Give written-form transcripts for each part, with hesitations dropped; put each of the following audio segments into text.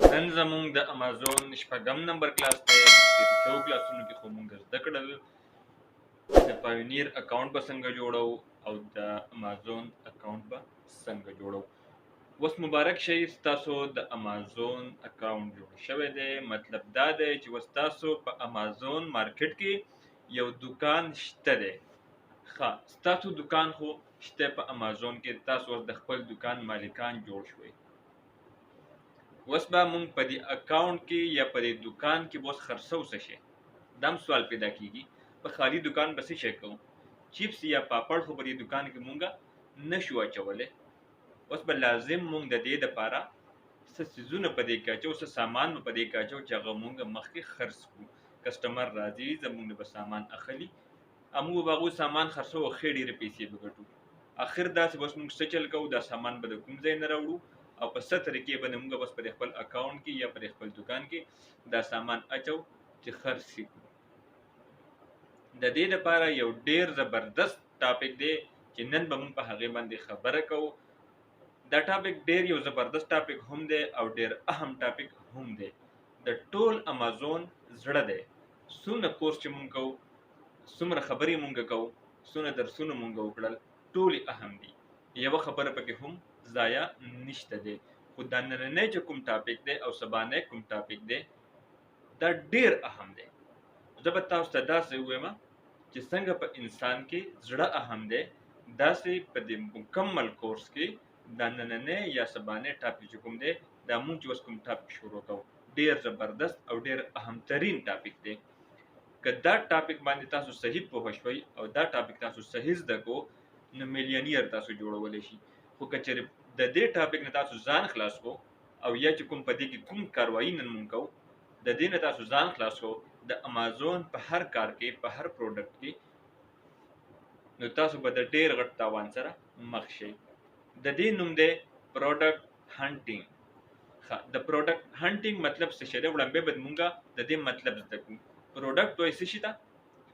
نن زموږ د ایمازون شپږم نمبر کلاس دی. په شو کلاسونو کې خو موږ زده کړل د پاینیر اکاونټ به څنګه جوړو او د ایمازون اکاونټ به څنګه جوړو. اوس مبارک شي ستاسو د ایمازون اکاونټ جوړ شوی دی. مطلب دا دی چې اوس تاسو په ایمازون مارکیټ کې یو دکان شته دی. ښه، ستاسو دکان خو شته په ایمازون کې، تاسو اوس د خپل دکان مالکان جوړ شوئ. اوس به مونږ په دې اکاونټ کې یا په دې دکان کې به اوس خرڅو څه شي؟ دا هم سوال پیدا کیږي. په خالي دکان به څه شی کوو؟ چیپس یا پاپړ خو په دې دکان کې مونږ نشو اچولی. اوس به لازم مونږ د دې دپاره څه څیزونه په دې کې اچو، څه سامان به په دې کې اچو چې هغه مونږ مخکې خرڅ کړو. کسټمر راځي زمونږ نه به سامان اخلي او موږ به هغوی سامان خرڅو او ښې ډېرې پیسې به ګټو. اخر داسې به اوس مونږ څه چل کوو، دا سامان به د کوم ځای نه راوړو او په څه طریقې باندې موږ بس په خپل اکاونټ کې یا په خپل دکان کې دا سامان اچو چې خرڅ شي. د دې لپاره یو ډیر زبردست ټاپک دی چې نن به موږ په هغې باندې خبره کوو. دا ټاپک ډیر یو زبردست ټاپک هم دی او ډیر اهم ټاپک هم دی. د ټول ایمازون زړه دی. څومره کورس چې موږ کوو، څومره خبرې موږ کوو، څومره درسونه موږ وکړل، ټول اهم دي. یوه خبره پکې هم ضایع نشته دی. خو دا نننی چې کوم ټاپک دی او سبانۍ کوم ټاپک دی دا ډیر اهم دی. زه به تاسو ته داسې ووایم چې څنګه په انسان کې زړه اهم دی، داسې په دې مکمل کورس کې دا نننی یا سبانۍ ټاپک چې کوم دی، دا مونږ چې اوس کوم ټاپک شروع کوو ډیر زبردست او ډیر اهمترین ټاپک دی. که دا ټاپک باندې تاسو صحیح پوه شوئ او دا ټاپک تاسو صحیح زده کو نو میلیونیر تاسو جوړولی شي. خو که چېرې د دې ټاپک نه تاسو ځان خلاص کو او یا چې کوم په دې کې کوم کاروایي نن مونږ کوو د دې نه تاسو ځان خلاص کو د ایمازون په هر کار کې په هر پروډکټ کې نو تاسو به د ډېر غټ تاوان سره مخ شئ. د دې نوم دی پروډکټ هنټینګ. د پروډکټ هنټینګ مطلب څه شی دی؟ وړاندې به مونږ د دې مطلب زده کړو. پروډکټ وایي څه شي ته؟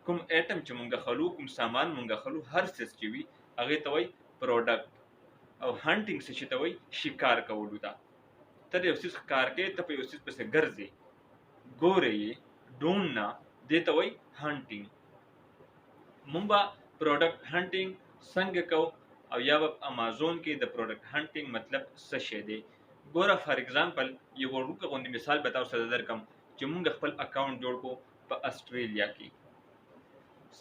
کوم ایټم چې مونږ خلو، کوم سامان مونږ خلو، هر څیز چې وي هغې ته وایي پروډکټ. او هنټینګ څه شي ته وایي؟ شکار کولو ته. ته یو څیز ښکار کوې، ته په یو څیز پسې ګرځې، ګورې یې، ډونډ نه، دې ته وایي هنټینګ. مونږ به پروډکټ هنټینګ څنګه کوو او یا به ایمازون کې د پروډکټ هنټینګ مطلب څه شی دی. ګوره فار ایگزامپل یو وړوکی غوندې مثال به تاسو ته درکړم چې مونږ خپل اکاونټ جوړ کړو په اسټرالیا کې.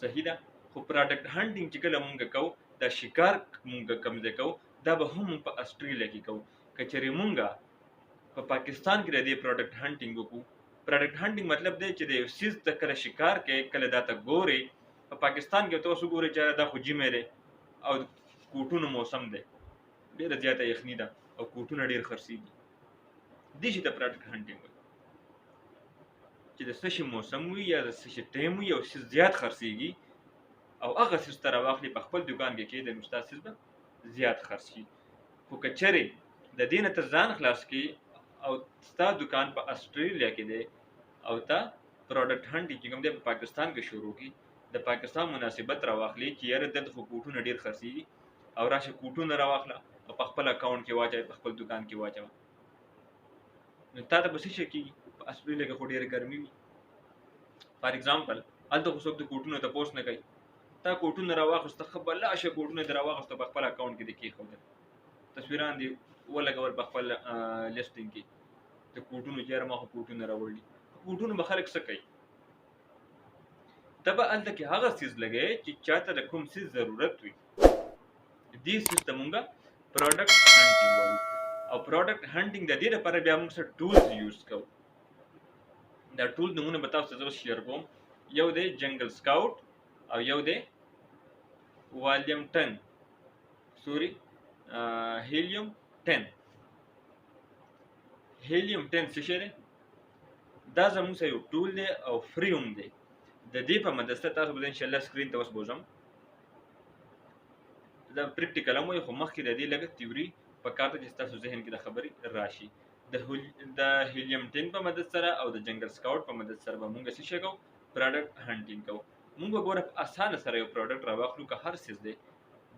صحیح ده؟ خو پروډکټ هنټینګ چې کله مونږ کوو، دا شکار مونږ کوم ځای کوو، دا به هم په اسټرالیا کې کوو. که چېرې مونږ په پاکستان کې د دې پروډکټ هنټینګ وکړو، پروډکټ هنټینګ مطلب دی چې د یو څیز ته کله شکار کوې، کله دا ته ګورې. په پاکستان کې ته اوس وګورې چې دا خو ژمی دی او کوټونو موسم دی، ډېره زیاته یخني ده او کوټونه ډېر خرڅېږي. دې شي ته پروډکټ هنټینګ وایي چې د څه شي موسم وي یا د څه شي ټایم وي، یو څیز زیات خرڅېږي او هغه څیز ته راواخلي په خپل دکان کې کښېږدي نو ستا څیز به زیات خرڅ شي. خو که چېرې د دې نه ته ځان خلاص کړي او ستا دکان په اسټرالیا کې دی او ته پروډکټ هنټینګ چې کوم دی په پاکستان کې شروع کړي، د پاکستان مناسبت راواخلي چې یاره دلته خو کوټونه ډېر خرڅېږي او راشه کوټونه راواخله او په خپل اکاونټ کې واچوې، په خپل دکان کې واچوه. نو تا ته به څه شی کېږي؟ په اسټرالیا کې خو ډېره ګرمي وي. فار ایگزامپل هلته خو څوک د کوټونو تپوس نه کوي. تا کوټونه راواخیسته، ښه بلاشه کوټونه دې راواخیسته، په خپل اکاونټ کې دې کېښودل، تصویران دې ولګول په خپل لیسټینګ کې د کوټونو چې یاره ما خو کوټونه راوړلي. کوټونو به خلک څه کوي؟ ته به هلته کې هغه څیز لګوې چې چاته د کوم څیز ضرورت وي. دې څیز ته مونږ پروډکټ هنټینګ وایو. او پروډکټ هنټینګ د دې لپاره بیا موږ څه ټولز یوز کوو. دا ټول نومونه به تاسو ته زه شیر کوم. یو دی جنګل سکاوټ او یو دی والیم 10 هیلیم 10. هیلیم 10 څه شی دی؟ دا زموږ سره یو ټول دی او فری هم دی. د دې په مدد سره تاسو به انشاءالله سکرین ته اوس بوځم. دا پریکټیکل هم وایي خو مخکې د دې لږه تیوري پکار ده چې ستاسو ذهن کې د خبرې راشي. د هیلیم 10 په مدد سره او د جنګل سکاوټ په مدد سره به مونږ څه شی کوو؟ پروډکټ هنټینګ کوو. مونږ به ګوره په اسانه سره یو پروډکټ راواخلو، که هر څیز دی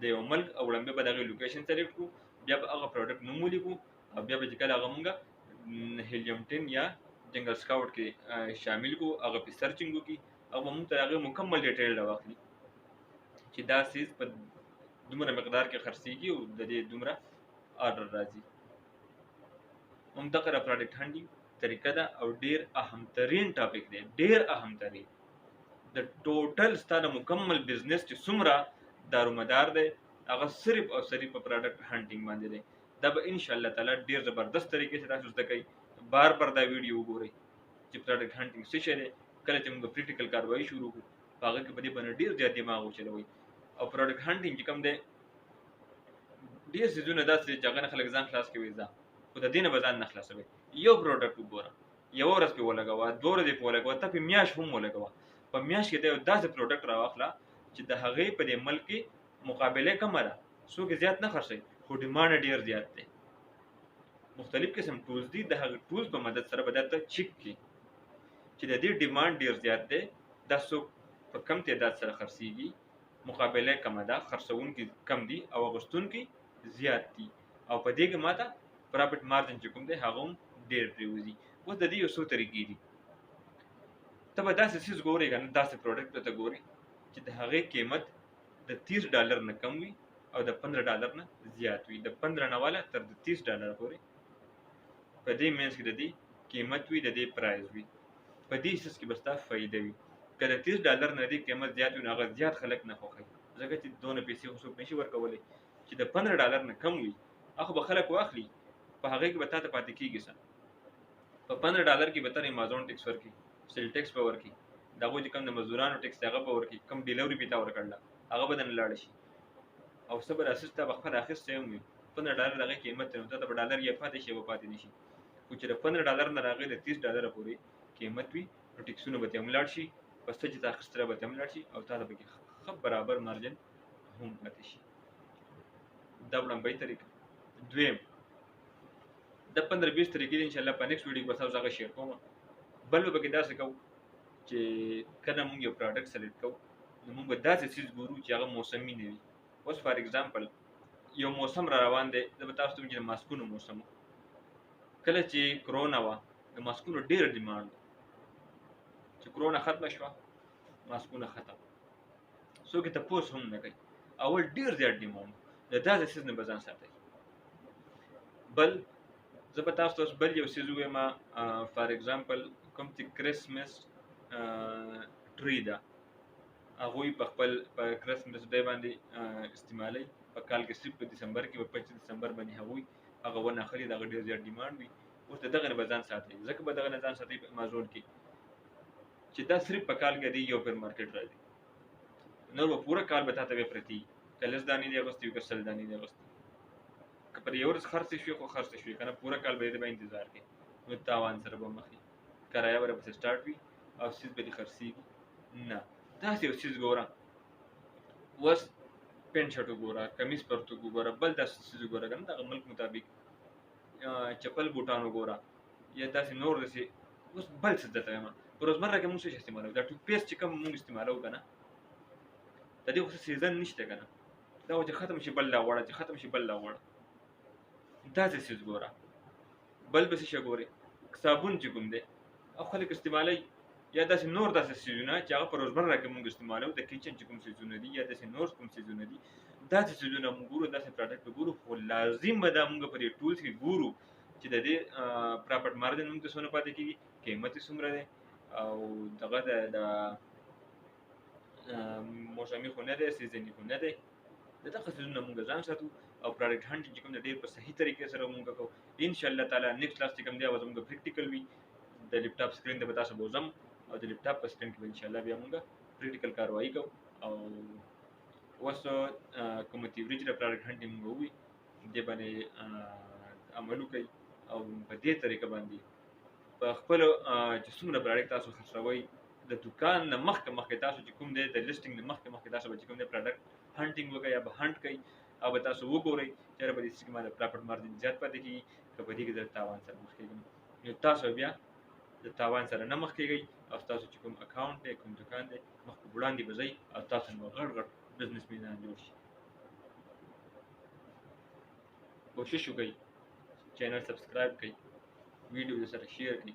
د یو ملک او وړاندې به د هغې لوکیشن سلیکټ کړو، بیا به هغه پروډکټ نوم ولیکو او بیا به چې کله هغه مونږ هیلیم 10 یا جنگل سکاوټ کې شامل کو هغه په سرچینګ وکړي او موږ ته هغه مکمل ډیټیل راوخلي چې دا سیز په دومره مقدار کې خرڅېږي او د دې دومره آرډر راځي. همدغه پروډکټ هانډینګ طریقه ده او ډیر اهم ترین ټاپک دی، ډیر اهم ترین د ټوټل ستاسو مکمل بزنس چې څومره دارومدار دی هغه صرف او صرف په پروډکټ هانټینګ باندې دی. دا به ان شاء الله تعالی ډیر زبردست طریقې سره تاسو زده کوئ. بار بار دا ویډیو وګورئ چې پروډکټ هانټینګ څه شی دی. کله چې موږ پریکټیکل کاروایی شروع کړو هغه کې به دې باندې ډیر زیات دماغ وچلوئ. او پروډکټ هانټینګ چې کوم دی ډیر سيزونه داسې چې هغه خلک ځان خلاص کوي ځا خو د دې نه به ځان نه خلاصوي. یو پروډکټ وګوره، یو ورځ په ولګوه، دوه ورځې په ولګوه، ته په میاشت هم ولګوه. په میاشت کې د یو داسې پروډکټ راواخله چې د هغې په دې ملک کې مقابله کمه ده، څوک زیات نه خرڅوي خو ډیمانډ ډیر زیات دی. مختلف قسم ټولز دي، د هغه ټولز په مدد سره به درته چیک کړي چې د دې ډیمانډ ډیر زیات دی، دا څوک په کم تعداد سره خرڅېږي، مقابله کمه ده، خرڅونکي کم دي او اغوستونکي زیات دي او په دې کې ماته پرافټ مارجن چې کوم دی هغه هم ډیر پریوزي. اوس د دې یو څو طریقې دي. ته به داسې څیز ګورې که نه، داسې پروډکټ ته ګورې چې د هغې قیمت د $30 نه کم وي او د $15 نه زیات وي، د 15 نه والا تر د $30 پورې په دې منځ کې د دې قیمت وي، د دې پرایز وي. په دې څیز کې به ستا فایده وي. که د $30 نه دې قیمت زیات وي نو هغه زیات خلک نه خوښوي، ځکه چې دونه پیسې خو څوک نشي ورکولی. چې د $15 نه کم وي هغه به خلک واخلي، په هغې کې به تا ته پاتې کېږي څه. په $15 کې به تر ایمازون ټیکس ورکړي، سیل ټیکس به ورکړي، د هغوی چې کوم د مزدورانو ټیکس دی هغه به ورکړي، کوم ډیلیوري به تا ورکړله هغه به درنه لاړه شي او څه به راسي ستا به خپله اخیستی هم وي. $15 د هغې قیمت دی نو تا ته به ډالر یا پاتې شي یا به پاتې نه شي. خو چې د $15 نه راغی د $30 پورې قیمت وي نو ټیکسونه به ته هم لاړ شي، پسته چې تا اخیستلی به ته هم لاړ شي او تا ته پکې ښه برابر مارجن هم پاتې شي. دا وړاندې طریقه. دویم د 15-20 طریقې دي انشاءالله په نیکسټ ویډیو کې به تاسو هغه شیر کوم. بل به پکې داسې کوو چې کله موږ یو پروډکټ سلیکټ کوو نو موږ به داسې څیز ګورو چې هغه موسمي نه وي. اوس فار ایگزامپل یو موسم را روان دی، زه به تاسو ته وایم چې د ماسکونو موسم و. کله چې کرونا وه د ماسکونو ډېر ډیمانډ، چې کرونا ختمه شوه ماسکونه ختم، څوک یې تپوس هم نه کوي. اول ډېر زیات ډیمانډ، د داسې څیز نه به ځان ساتئ. بل زه به تاسو ته اوس بل یو څیز ووایم، فار ایگزامپل کوم چې کرسمس ټری ده هغوی په خپل په کرسمس ډے باندې استعمالوي. په کال کې صرف په دسمبر کې په 25 دسمبر باندې هغوی هغه ونه اخلي، د هغه ډېر زیات ډیمانډ وي. اوس د دغه نه به ځان ساتئ، ځکه به دغه نه ځان ساتئ په ایمازون کې چې دا صرف په کال کې دی یو پیر مارکیټ راځي، نور به پوره کال به تا ته بیا پرتې وي، که 10 دانې دې اغوستې وي که 100 دانې دې اغوستې، که پر یو ورځ خرڅې شوې خو خرڅې شوې، که نه پوره کال به دې به انتظار کوې نو تاوان سره به مخ وي. کرایه به درپسې سټارټ وي او څیز به دې خرڅېږي نه. داسې یو څیز ګوره، اوس پینټ شرټ وګوره، کمیز پرتوګ وګوره، بل داسې څیز وګوره که نه دغه ملک مطابق چپل بوټان وګوره یا داسې نور داسې. اوس بل څه درته وایم، په روزمره کې موږ څه شی استعمالوو؟ دا ټوت پیسټ چې کوم موږ استعمالوو که نه د دې خو څه سیزن نشته که نه، دا و چې ختم شي بل لا غواړه، چې ختم شي بل لا غواړه. داسې څیز ګوره. بل به څه شی ګورې، صابون چې کوم دی او خلک استعمالوي، یا داسې نور داسې څیزونه چې هغه په روزمره کې موږ استعمالوو، د کچن چې کوم څیزونه دي یا داسې نور کوم څیزونه دي، داسې څیزونه موږ ګورو، داسې پروډکټ ګورو. خو لازم به دا موږ په دې ټولز کې ګورو چې د دې پراپرټ مارجن موږ ته څونه پاتې کېږي، قیمت یې څومره دی او دغه د موسمي خو نه دی، سیزني خو نه دی. د دغه څیزونه موږ ځان ساتو او پروډکټ هانټینګ چې کوم دی ډېر په صحیح طریقې سره موږ کوو. انشاءالله تعالی نیکسټ کلاس چې کوم دی هغه زموږ پریکټیکل وي، د لیپټاپ سکرین ته به تاسو بوځم او د لیپټاپ په سکرین کې به انشاءالله بیا موږ پریکټیکل کاروایی کوو. او اوس کومه تیوري چې د پروډکټ هانټینګ موږ ووي دې باندې عمل وکړئ او په دې طریقه باندې په خپلو چې څومره پروډکټ تاسو خرڅوئ د دوکان نه مخکې تاسو چې کوم دی د لیسټینګ نه مخکې تاسو به چې کوم دی پروډکټ هانټینګ وکړئ یا به هانټ کوئ او به تاسو وګورئ چې په دې کې ما د پراپرټ مارجن زیات پاتې کېږي که په دې کې د تاوان سره مخ کېږم، نو تاسو بیا د تاوان سره نه مخ کېږئ او تاسو چې کوم اکاونټ دی کوم دوکان دی مخ په وړاندې به ځئ او تاسو نه به غټ بزنس مینان جوړ شي. کوشش وکړئ چینل سبسکرایب کړئ ویډیو سره شیر کړئ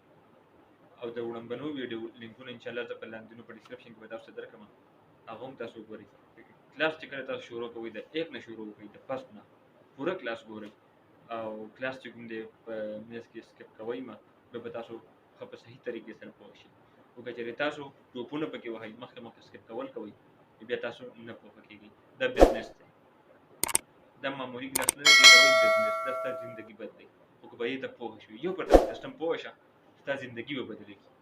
او د وړاندې ویډیو لینکونه ان شاء الله زه په لاندې په ډسکرپشن کې به تاسو ته درکړم هغه هم تاسو وګورئ کلاس چې کله تاسو شروع کوئ د 1 نه شروع وکړئ د فرست نه پوره کلاس ګورئ او کلاس چې کوم دی په میز کې سکپ کوئ ما به تاسو ښه په صحیح طریقې سره پوه شئ او که چېرې تاسو ټوپونه پکې وهئ مخکې سکپ کول کوئ بیا تاسو نه پوه کېږئ دا بزنس دی دا معمولي کلاس نه دی دا وایي بزنس دا ستا زندګي بدلوي خو که به یې ته پوه شوې یو پر سیسټم پوه شه ستا زندګي به بدلېږي